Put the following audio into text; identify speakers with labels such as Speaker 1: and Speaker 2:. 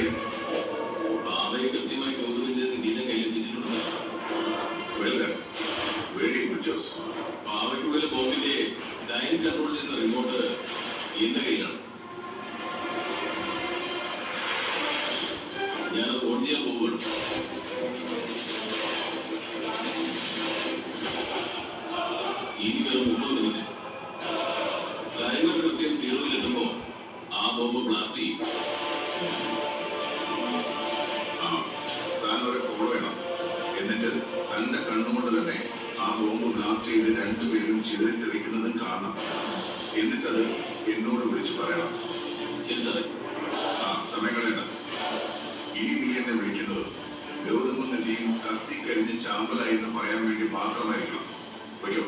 Speaker 1: മനസ്സിലായി?
Speaker 2: പാവയെ കൃത്യമായി ഗൗതമിന്റെ നിധിയുടെ കയ്യിലെത്തിച്ചിട്ടുണ്ട്.
Speaker 1: Very good Jose.
Speaker 2: പാവയ്ക്കുള്ളിലെ ബോംബിന്റെ ലൈൻ കൺട്രോൾ ചെയ്യുന്ന റിമോട്ട് എന്റെ കയ്യിലാണ്. ഞാൻ ഓൺ ചെയ്യാൻ പോവുകയാണ്. ഇനി വെറും 30 മിനിറ്റ്. ടൈമർ കൃത്യം 0-ൽ എത്തുമ്പോ ആ ബോംബ് ബ്ലാസ്റ്റ് ചെയ്യും.
Speaker 1: താൻ അവരെ ഫോളോ ചെയ്യണം. എന്നിട്ട് തന്റെ കണ്ണുകൊണ്ട് തന്നെ ആ ബോംബ് ബ്ലാസ്റ്റ് ചെയ്ത് രണ്ടുപേരും ചിതറിത്തെറിക്കുന്നതും കാണണം. എന്നിട്ടത് എന്നോട് വിളിച്ച് പറയണം.
Speaker 2: ശരി സാറേ.
Speaker 1: സമയം കളയണ്ട. ഇനി നീ എന്നെ വിളിക്കുന്നത് ഗൗതമും നിധിയും കത്തിക്കരിഞ്ഞ് ചാമ്പലായി എന്ന് പറയാൻ വേണ്ടി മാത്രമായിരിക്കണം. വയ്യോ.